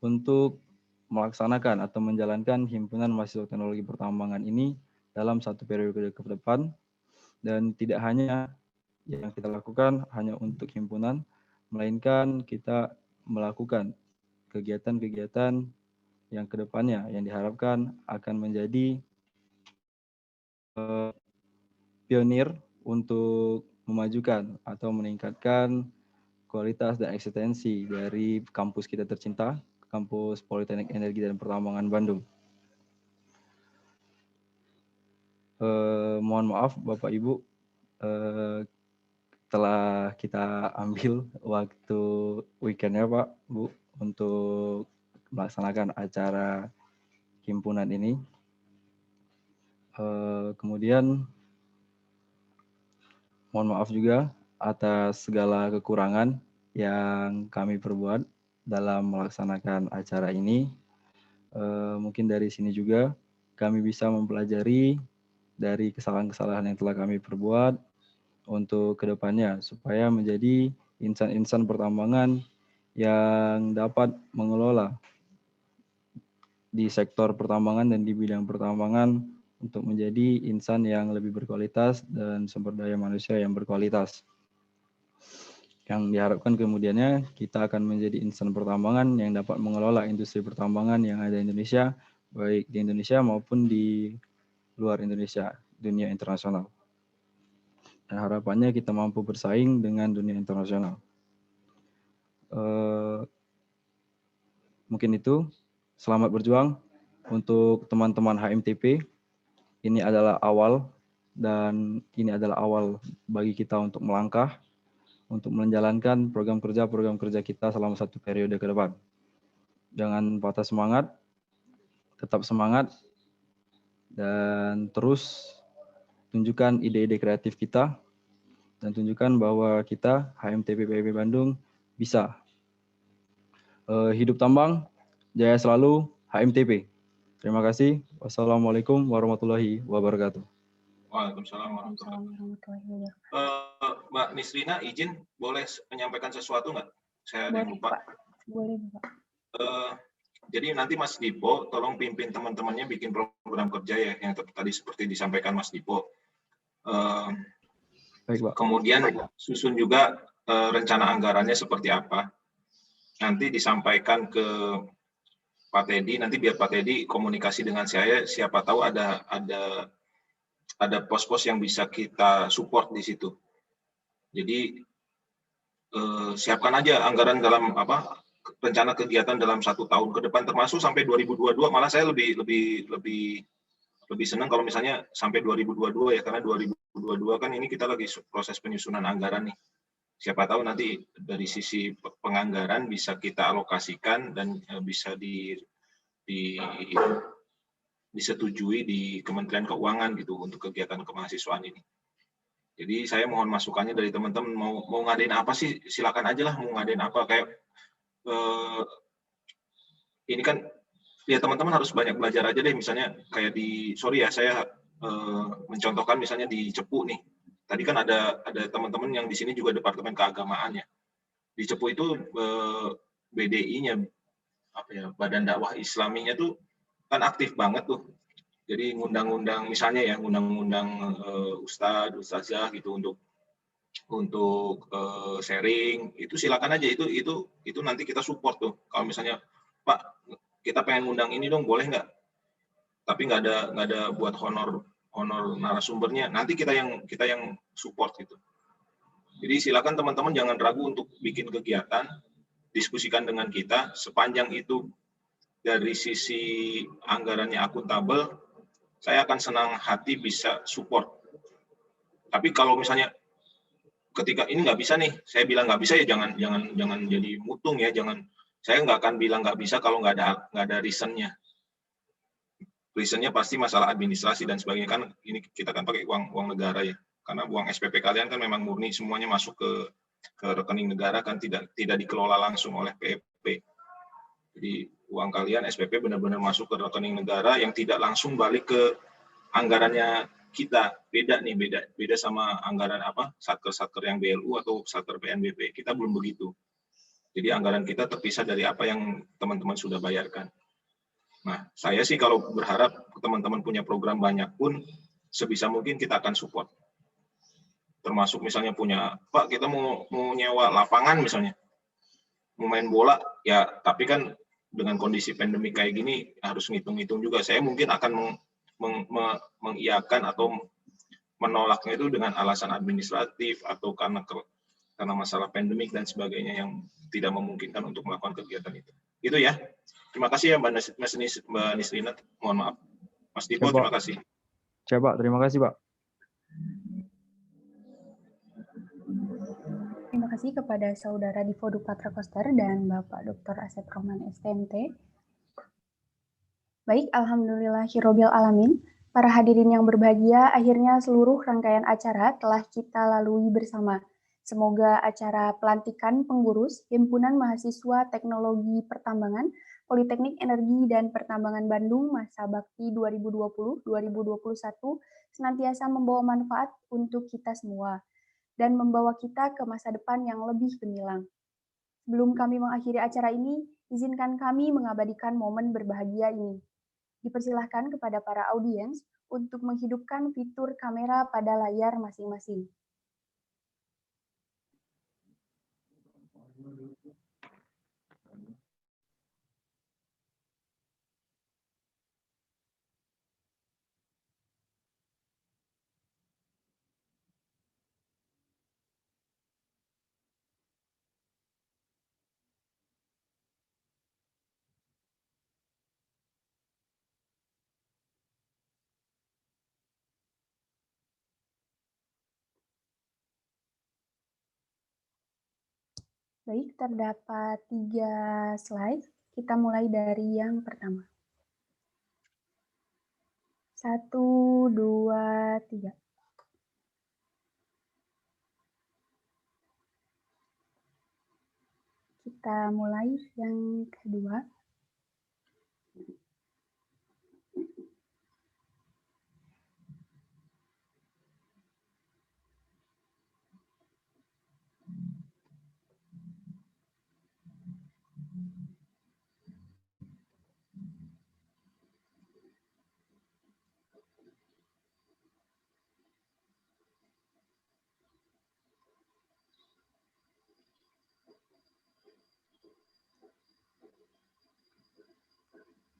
untuk melaksanakan atau menjalankan Himpunan Mahasiswa Teknologi Pertambangan ini dalam satu periode ke depan, dan tidak hanya yang kita lakukan hanya untuk himpunan, melainkan kita melakukan kegiatan-kegiatan yang kedepannya yang diharapkan akan menjadi pionir untuk memajukan atau meningkatkan kualitas dan eksistensi dari kampus kita tercinta, Kampus Politeknik Energi dan Pertambangan Bandung. Mohon maaf Bapak Ibu, telah kita ambil waktu weekendnya Pak, Bu, untuk melaksanakan acara himpunan ini. Kemudian mohon maaf juga atas segala kekurangan yang kami perbuat dalam melaksanakan acara ini. Mungkin dari sini juga kami bisa mempelajari dari kesalahan-kesalahan yang telah kami perbuat untuk kedepannya, supaya menjadi insan-insan pertambangan yang dapat mengelola di sektor pertambangan dan di bidang pertambangan untuk menjadi insan yang lebih berkualitas dan sumber daya manusia yang berkualitas. Yang diharapkan kemudiannya kita akan menjadi insan pertambangan yang dapat mengelola industri pertambangan yang ada di Indonesia, baik di Indonesia maupun di luar Indonesia, dunia internasional. Dan harapannya kita mampu bersaing dengan dunia internasional. Mungkin itu. Selamat berjuang untuk teman-teman HMTP. Ini adalah awal, dan ini adalah awal bagi kita untuk melangkah, untuk menjalankan program kerja kita selama satu periode ke depan. Jangan patah semangat, tetap semangat, dan terus tunjukkan ide-ide kreatif kita, dan tunjukkan bahwa kita, HMTP PIB Bandung, bisa. Hidup tambang, jaya selalu, HMTP. Terima kasih. Wassalamualaikum warahmatullahi wabarakatuh.
Waalaikumsalam warahmatullahi wabarakatuh. Mbak Nisrina, izin boleh menyampaikan sesuatu nggak? Saya ada yang lupa.
Boleh, Pak.
Jadi nanti Mas Dipo tolong pimpin teman-temannya bikin program kerja ya, yang tadi seperti disampaikan Mas Dipo.
Baik, Pak.
Kemudian susun juga rencana anggarannya seperti apa. Nanti disampaikan ke Pak Teddy, nanti biar Pak Teddy komunikasi dengan saya, siapa tahu ada pos-pos yang bisa kita support di situ. Jadi siapkan aja anggaran dalam rencana kegiatan dalam 1 tahun ke depan, termasuk sampai 2022. Malah saya lebih senang kalau misalnya sampai 2022 ya, karena 2022 kan ini kita lagi proses penyusunan anggaran nih. Siapa tahu nanti dari sisi penganggaran bisa kita alokasikan dan bisa disetujui di Kementerian Keuangan gitu untuk kegiatan kemahasiswaan ini. Jadi Jadi saya mohon masukannya dari teman-teman, mau ngadain apa sih, silakan aja lah mau ngadain apa, kayak ini kan ya teman-teman harus banyak belajar aja deh, misalnya kayak sorry ya saya mencontohkan misalnya di Cepu nih. Tadi kan ada teman-teman yang di sini juga Departemen Keagamaan ya. Di Cepu itu BDI-nya apa ya, Badan Dakwah Islaminya tuh kan aktif banget tuh. Jadi ngundang-undang misalnya ya, ngundang-undang ustazah gitu untuk sharing, itu silakan aja, itu nanti kita support tuh. Kalau misalnya Pak kita pengen ngundang ini dong, boleh nggak? Tapi nggak ada buat honor narasumbernya, nanti kita yang support gitu. Jadi silakan teman-teman jangan ragu untuk bikin kegiatan, diskusikan dengan kita, sepanjang itu dari sisi anggarannya akuntabel, saya akan senang hati bisa support. Tapi kalau misalnya ketika ini nggak bisa nih, saya bilang nggak bisa ya jangan jadi mutung ya, saya nggak akan bilang nggak bisa kalau nggak ada reasonnya. Reasonnya pasti masalah administrasi dan sebagainya, kan ini kita kan pakai uang negara ya, karena uang SPP kalian kan memang murni semuanya masuk ke rekening negara, kan tidak dikelola langsung oleh PEP. Jadi uang kalian SPP benar-benar masuk ke rekening negara yang tidak langsung balik ke anggarannya kita. Beda sama anggaran apa satker yang BLU atau satker PNBP, kita belum begitu. Jadi anggaran kita terpisah dari apa yang teman-teman sudah bayarkan. Nah, saya sih kalau berharap teman-teman punya program banyak pun, sebisa mungkin kita akan support. Termasuk misalnya punya, Pak kita mau nyewa lapangan misalnya, mau main bola, ya tapi kan dengan kondisi pandemi kayak gini harus ngitung-ngitung juga. Saya mungkin akan mengiyakan atau menolaknya itu dengan alasan administratif atau karena masalah pandemik dan sebagainya yang tidak memungkinkan untuk melakukan kegiatan itu. Itu ya. Terima kasih ya Mbak Nisrina. Mohon maaf. Mas Dipo, terima kasih.
Siap, Pak. Terima kasih, Pak.
Terima kasih kepada Saudara Divo Dupatra Koster dan Bapak Dr. Asep Rohman STMT. Baik, alhamdulillahirabbil alamin. Para hadirin yang berbahagia, akhirnya seluruh rangkaian acara telah kita lalui bersama. Semoga acara pelantikan pengurus Himpunan Mahasiswa Teknologi Pertambangan Politeknik Energi dan Pertambangan Bandung masa bakti 2020-2021 senantiasa membawa manfaat untuk kita semua dan membawa kita ke masa depan yang lebih gemilang. Sebelum kami mengakhiri acara ini, izinkan kami mengabadikan momen berbahagia ini. Dipersilahkan kepada para audiens untuk menghidupkan fitur kamera pada layar masing-masing. Baik, terdapat 3 slide. Kita mulai dari yang pertama. 1, 2, 3. Kita mulai yang kedua.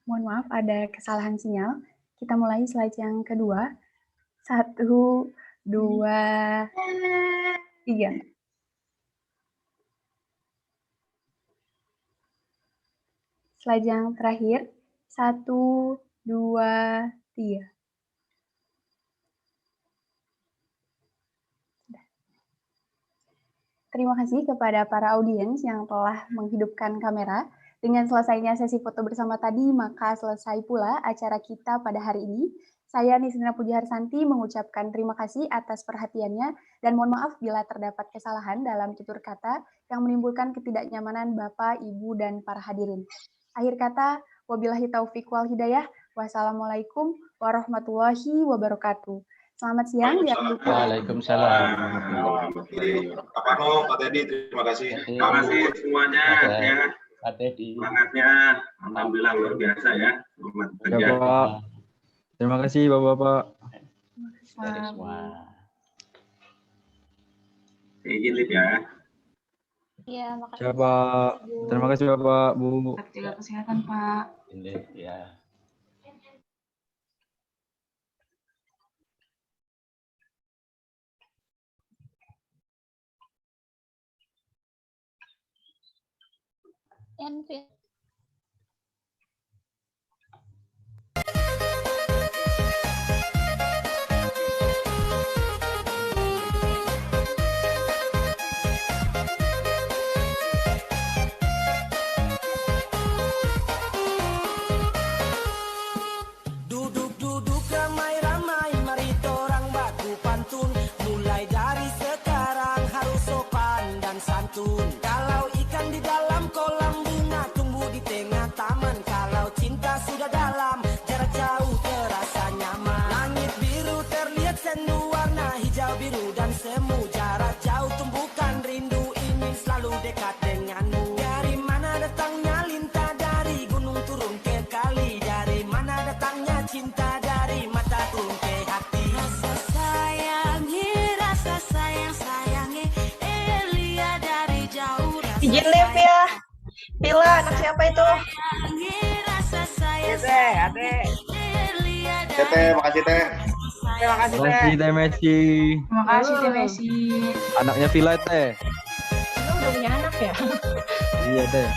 Mohon maaf, ada kesalahan sinyal. Kita mulai slide yang kedua. 1, 2, 3. Slide yang terakhir. 1, 2, 3. Terima kasih kepada para audiens yang telah menghidupkan kamera. Dengan selesainya sesi foto bersama tadi, maka selesai pula acara kita pada hari ini. Saya Nisrina Pujaharsanti mengucapkan terima kasih atas perhatiannya dan mohon maaf bila terdapat kesalahan dalam tutur kata yang menimbulkan ketidaknyamanan Bapak, Ibu, dan para hadirin. Akhir kata, wabillahi taufiq wal hidayah. Wassalamualaikum warahmatullahi wabarakatuh. Selamat siang.
Waalaikumsalam.
Pak No, Pak Teddy, terima kasih.
Terima kasih semuanya ya.
Pak Teddy.
Semangatnya, alhamdulillah luar biasa ya. Selamat
Ya,
kerja.
Pak. Terima kasih Bapak-Bapak.
Izin Lip ya.
Iya, makasih.
Siapa? Terima kasih Bapak, Bu.
Jaga kesehatan, Pak.
Ini ya.
Envy.
Duduk-duduk ramai-ramai, mari torang baku pantun. Mulai dari sekarang harus sopan dan santun. Kalau ikan di dalam kolam bunga tumbuh di tengah taman. Kalau cinta sudah dalam, jarak jauh terasa nyaman. Langit biru terlihat sendu warna hijau, biru dan semu. Jarak jauh tumbuhkan rindu, ingin selalu dekat denganmu. Dari mana datangnya lintah, dari gunung turun ke kali. Dari mana datangnya cinta, dari mata turun ke hati. Rasa sayang sayangi Elia dari jauh.
Izin live ya. Pila, anak siapa itu?
Tete, makasih Teh.
Terima kasih,
Terima kasih Teh Messi.
Terima kasih, Teh Messi.
Anaknya Villa Teh.
Lu udah punya anak ya?
Iya Teh.